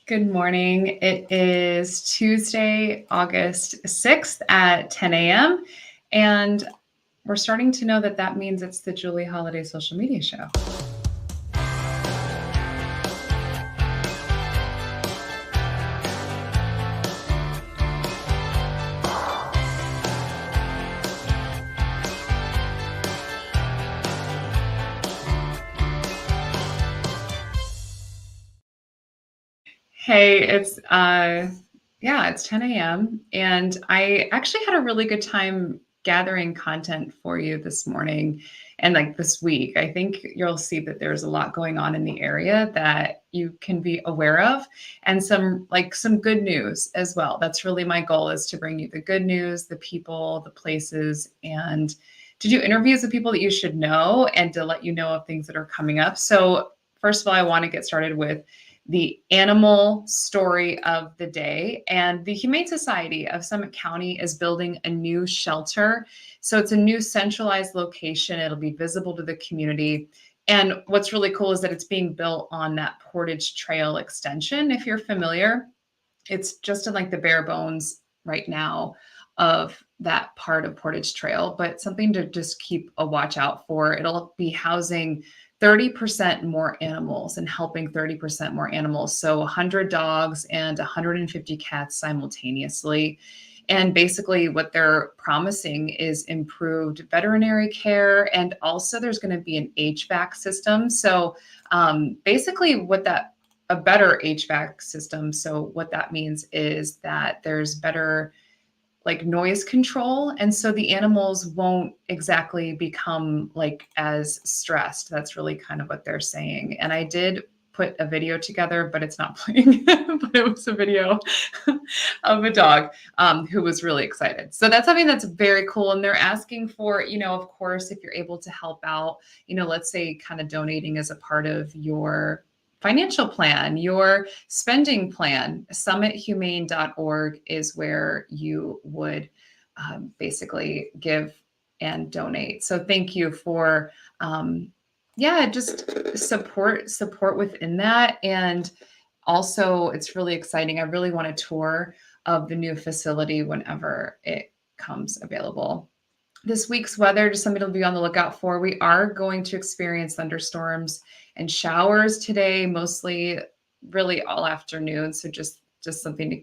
Good morning. It is Tuesday, August 6th at 10 a.m. And we're starting to know that that means it's the Julie Holiday Social Media Show. Hey, it's 10 a.m. and I actually had a really good time gathering content for you this morning and like this week. I think you'll see that there's a lot going on in the area that you can be aware of, and some good news as well. That's really my goal, is to bring you the good news, the people, the places, and to do interviews with people that you should know and to let you know of things that are coming up. So first of all, I want to get started with the animal story of the day. And the Humane Society of Summit County is building a new shelter. So it's a new centralized location. It'll be visible to the community. And what's really cool is that it's being built on that Portage Trail extension. If you're familiar, it's just in like the bare bones right now of that part of Portage Trail, but something to just keep a watch out for. It'll be housing 30% more animals and helping 30% more animals. So 100 dogs and 150 cats simultaneously. And basically what they're promising is improved veterinary care. And also there's going to be an HVAC system. So basically a better HVAC system. So what that means is that there's better like noise control. And so the animals won't exactly become like as stressed. That's really kind of what they're saying. And I did put a video together, but it's not playing, but it was a video of a dog who was really excited. So that's something that's very cool. And they're asking for, of course, if you're able to help out, let's say kind of donating as a part of your financial plan, your spending plan. summithumane.org is where you would basically give and donate. So thank you for just support within that. And also it's really exciting. I really want a tour of the new facility whenever it comes available. This week's weather, just something to be on the lookout for. We are going to experience thunderstorms and showers today, mostly really all afternoon. So just something to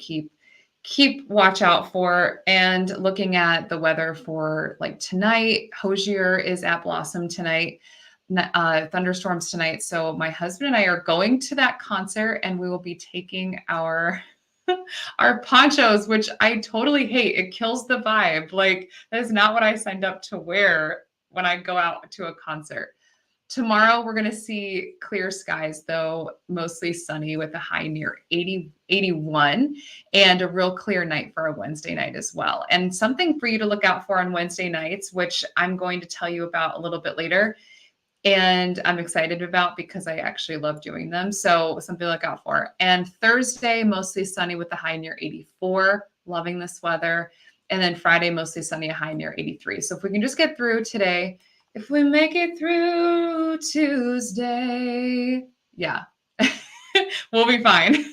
keep watch out for. And looking at the weather for like tonight, Hozier is at Blossom tonight, thunderstorms tonight. So my husband and I are going to that concert, and we will be taking our ponchos, which I totally hate. It kills the vibe. Like, that is not what I signed up to wear when I go out to a concert. Tomorrow, we're going to see clear skies, though, mostly sunny with a high near 81, and a real clear night for a Wednesday night as well. And something for you to look out for on Wednesday nights, which I'm going to tell you about a little bit later, and I'm excited about because I actually love doing them. So something to look out for. And Thursday, mostly sunny with a high near 84, loving this weather. And then Friday, mostly sunny, a high near 83. So if we can just get through today, if we make it through Tuesday, we'll be fine.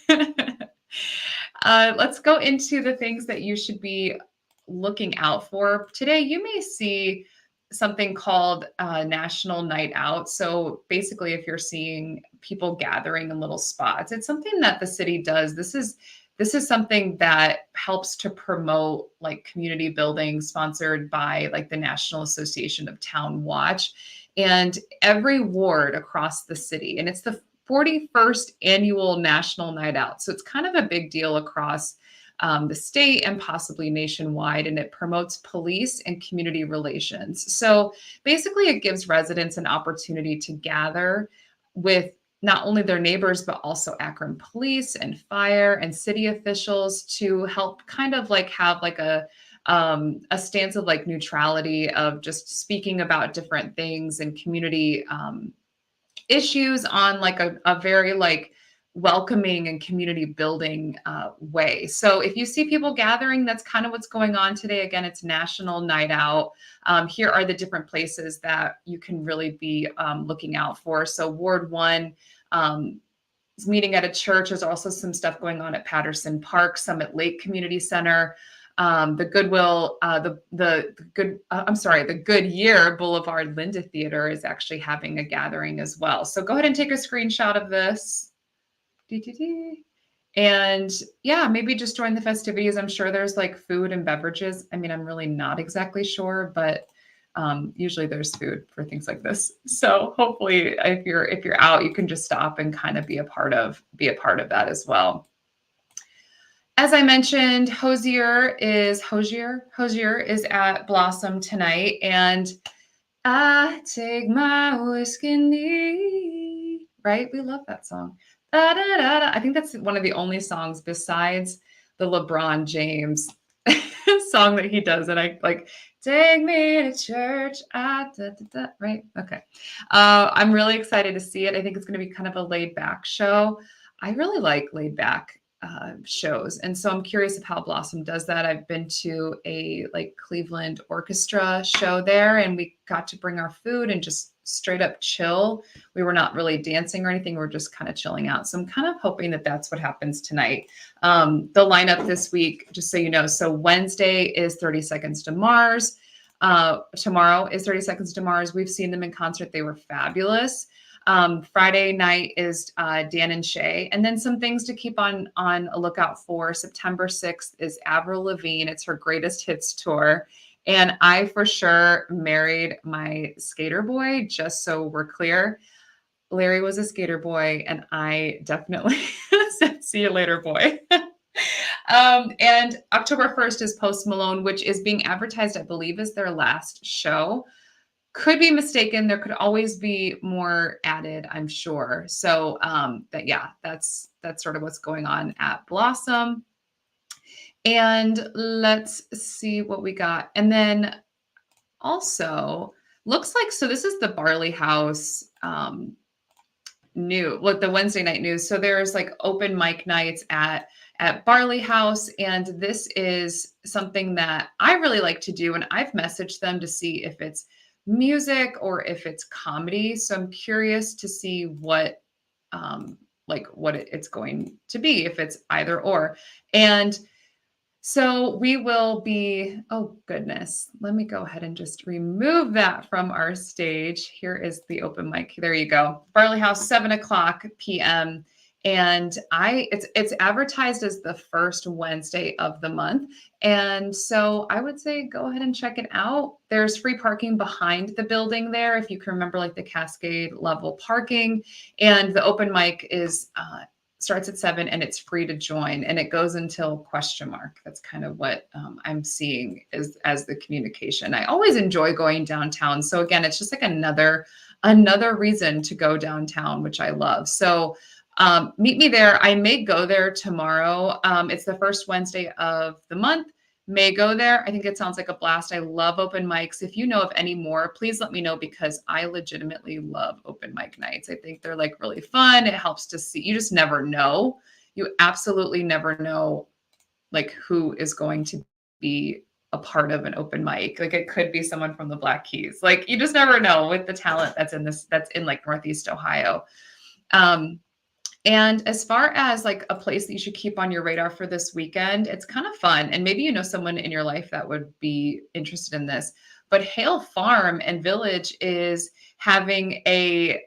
Let's go into the things that you should be looking out for. Today, you may see something called National Night Out. So basically, if you're seeing people gathering in little spots, it's something that the city does. This is something that helps to promote like community building, sponsored by like the National Association of Town Watch, and every ward across the city. And it's the 41st annual National Night Out. So it's kind of a big deal across the state and possibly nationwide, and it promotes police and community relations. So basically it gives residents an opportunity to gather with not only their neighbors, but also Akron police and fire and city officials to help kind of like have like a stance of like neutrality, of just speaking about different things and community issues on like a very like welcoming and community building way. So if you see people gathering, that's kind of what's going on today. Again, it's National Night Out. Here are the different places that you can really be looking out for. So Ward 1, is meeting at a church. There's also some stuff going on at Patterson Park, Summit Lake Community Center. The Goodwill, the Goodyear Boulevard Linda Theater is actually having a gathering as well. So go ahead and take a screenshot of this. And yeah, maybe just join the festivities. I'm sure there's like food and beverages. I mean, I'm really not exactly sure, but usually there's food for things like this. So hopefully if you're out, you can just stop and kind of be a part of that as well. As I mentioned, Hozier is at Blossom tonight, and I take my whiskey, right? We love that song. Da, da, da, da. I think that's one of the only songs besides the LeBron James song that he does. And I like, take me to church. Right? Okay. I'm really excited to see it. I think it's going to be kind of a laid back show. I really like laid back shows. And so I'm curious of how Blossom does that. I've been to a like Cleveland orchestra show there, and we got to bring our food and just straight up chill. We were not really dancing or anything. We're just kind of chilling out. So I'm kind of hoping that that's what happens tonight. The lineup this week, just so you know, so Wednesday is 30 Seconds to Mars. Tomorrow is 30 Seconds to Mars. We've seen them in concert. They were fabulous. Friday night is Dan and Shay. And then some things to keep on a lookout for. September 6th is Avril Lavigne. It's her greatest hits tour. And I for sure married my skater boy, just so we're clear. Larry was a skater boy, and I definitely said, see you later, boy. And October 1st is Post Malone, which is being advertised, I believe, as their last show. Could be mistaken. There could always be more added, I'm sure. So that's sort of what's going on at Blossom. And let's see what we got. And then also looks like, so this is the Barley House the Wednesday night news. So there's like open mic nights at Barley House. And this is something that I really like to do. And I've messaged them to see if it's music or if it's comedy. So I'm curious to see what it's going to be, if it's either or. And so we will be, oh goodness, let me go ahead and just remove that from our stage. Here is the open mic. There you go. Barley House, 7:00 p.m. And it's advertised as the first Wednesday of the month. And so I would say go ahead and check it out. There's free parking behind the building there, if you can remember, like the Cascade level parking. And the open mic is starts at 7 and it's free to join, and it goes until ? That's kind of what I'm seeing as the communication. I always enjoy going downtown. So again, it's just like another reason to go downtown, which I love. So meet me there. I may go there tomorrow. It's the first Wednesday of the month. May go there. I think it sounds like a blast. I love open mics. If you know of any more, please let me know, because I legitimately love open mic nights. I think they're like really fun. It helps to see. You just never know. You absolutely never know like who is going to be a part of an open mic. Like it could be someone from the Black Keys. Like you just never know with the talent that's in like Northeast Ohio. And as far as like a place that you should keep on your radar for this weekend, it's kind of fun. And maybe you know someone in your life that would be interested in this. But Hale Farm and Village is having a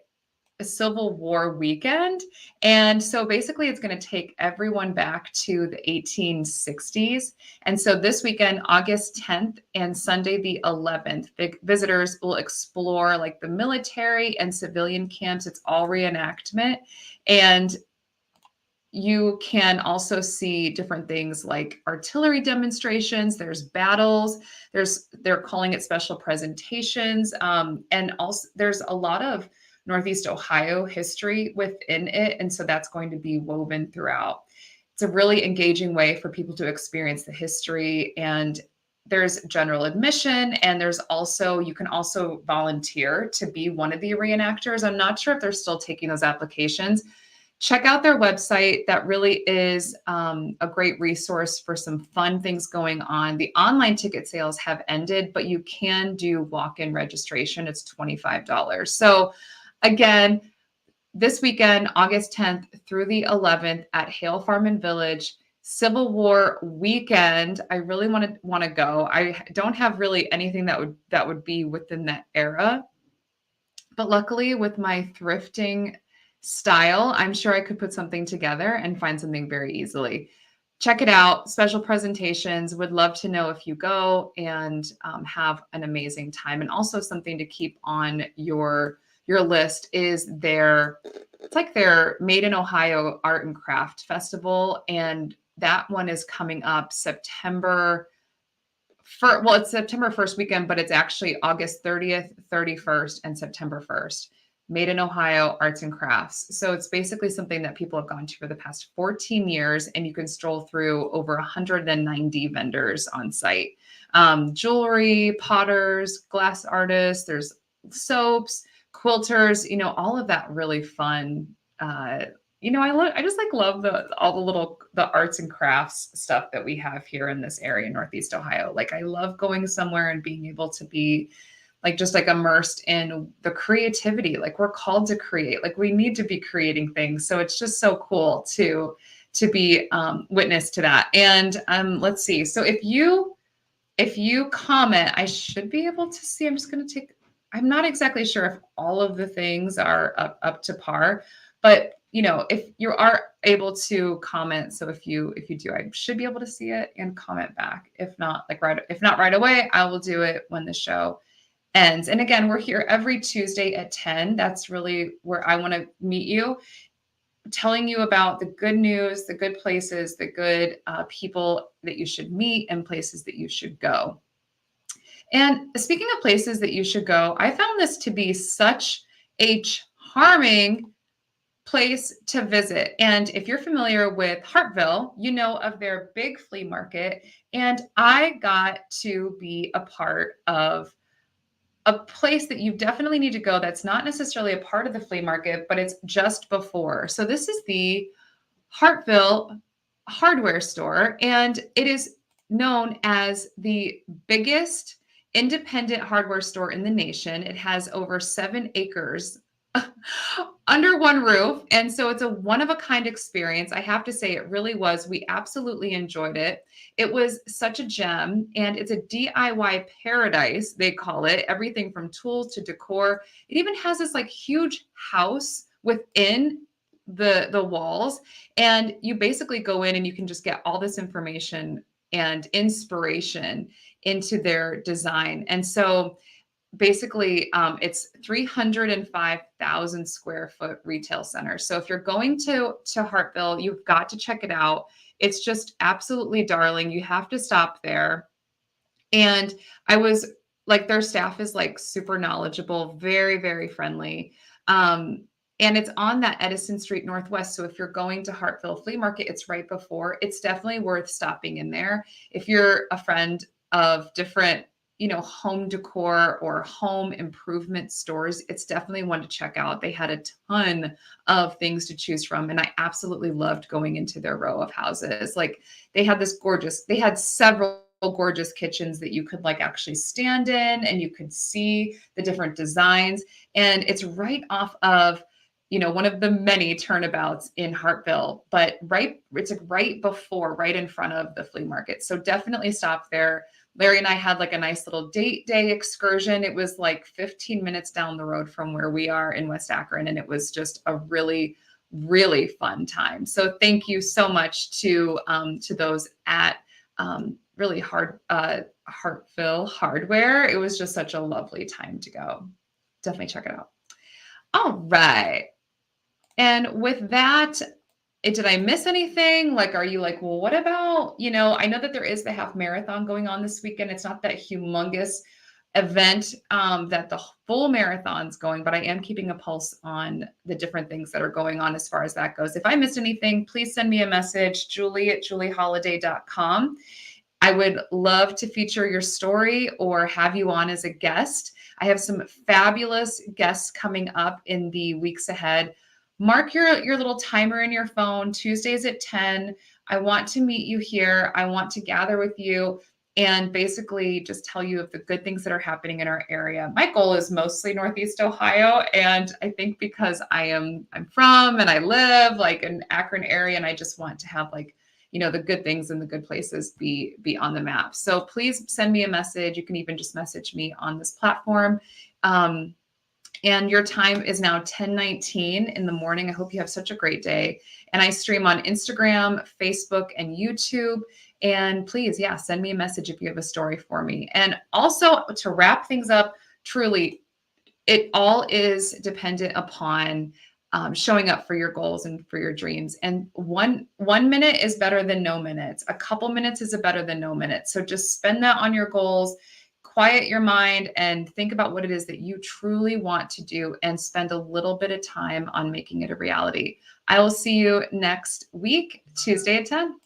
Civil War weekend. And so basically it's going to take everyone back to the 1860s. And so this weekend, August 10th and Sunday the 11th, visitors will explore like the military and civilian camps. It's all reenactment. And you can also see different things like artillery demonstrations. There's battles. They're calling it special presentations. And also there's a lot of Northeast Ohio history within it. And so that's going to be woven throughout. It's a really engaging way for people to experience the history. And there's general admission, and you can also volunteer to be one of the reenactors. I'm not sure if they're still taking those applications. Check out their website. That really is a great resource for some fun things going on. The online ticket sales have ended, but you can do walk-in registration. It's $25. So again, this weekend, August 10th through the 11th at Hale Farm and Village, Civil War weekend. I really want to go. I don't have really anything that would be within that era, but luckily with my thrifting style, I'm sure I could put something together and find something very easily. Check it out. Special presentations. Would love to know if you go and have an amazing time. And also something to keep on your list is it's like their Made in Ohio Art and Craft Festival. And that one is coming up September it's September 1st weekend, but it's actually August 30th, 31st, and September 1st. Made in Ohio Arts and Crafts. So it's basically something that people have gone to for the past 14 years, and you can stroll through over 190 vendors on site. Jewelry, potters, glass artists, there's soaps, quilters, all of that really fun. I just love all the arts and crafts stuff that we have here in this area, Northeast Ohio. Like I love going somewhere and being able to be just immersed in the creativity. Like we're called to create, like we need to be creating things. So it's just so cool to be witness to that. And let's see. So if you comment, I should be able to see. I'm not exactly sure if all of the things are up to par, but if you are able to comment, so if you do, I should be able to see it and comment back. If not right away, I will do it when the show ends. And again, we're here every Tuesday at 10. That's really where I want to meet you, telling you about the good news, the good places, the good people that you should meet, and places that you should go. And speaking of places that you should go, I found this to be such a charming place to visit. And if you're familiar with Hartville, you know of their big flea market. And I got to be a part of a place that you definitely need to go that's not necessarily a part of the flea market, but it's just before. So this is the Hartville Hardware store, and it is known as the biggest independent hardware store in the nation. It has over 7 acres under one roof. And so it's a one-of-a-kind experience. I have to say it really was. We absolutely enjoyed it. It was such a gem, and it's a DIY paradise, they call it. Everything from tools to decor. It even has this huge house within the walls, and you basically go in and you can just get all this information and inspiration into their design. And so basically, it's 305,000 square foot retail center. So if you're going to Hartville, you've got to check it out. It's just absolutely darling. You have to stop there. And I was their staff is super knowledgeable, very, very friendly. And it's on that Edison Street Northwest. So if you're going to Hartville Flea Market, it's right before. It's definitely worth stopping in there. If you're a friend of different home decor or home improvement stores, it's definitely one to check out. They had a ton of things to choose from, and I absolutely loved going into their row of houses. They had several gorgeous kitchens that you could actually stand in, and you could see the different designs. And it's right off of one of the many turnabouts in Hartville, but it's right before, right in front of the flea market. So definitely stop there. Larry and I had a nice little date day excursion. It was 15 minutes down the road from where we are in West Akron. And it was just a really, really fun time. So thank you so much to those at really Hartville Hardware. It was just such a lovely time to go. Definitely check it out. All right. And with that, did I miss anything? Are you well, what about, I know that there is the half marathon going on this weekend. It's not that humongous event that the full marathon's going, but I am keeping a pulse on the different things that are going on as far as that goes. If I missed anything, please send me a message, julie@julieholiday.com. I would love to feature your story or have you on as a guest. I have some fabulous guests coming up in the weeks ahead. Mark your little timer in your phone, Tuesdays at 10. I want to meet you here. I want to gather with you. and basically just tell you of the good things that are happening in our area. My goal is mostly Northeast Ohio. And I think because I'm from and I live like in Akron area, and I just want to have like, the good things and the good places be on the map. So please send me a message. You can even just message me on this platform. And your time is now 10:19 in the morning. I hope you have such a great day. And I stream on Instagram, Facebook, and YouTube. And please, send me a message if you have a story for me. And also to wrap things up, truly, it all is dependent upon showing up for your goals and for your dreams. And one minute is better than no minutes. A couple minutes is better than no minutes. So just spend that on your goals, quiet your mind, and think about what it is that you truly want to do, and spend a little bit of time on making it a reality. I will see you next week, Tuesday at 10.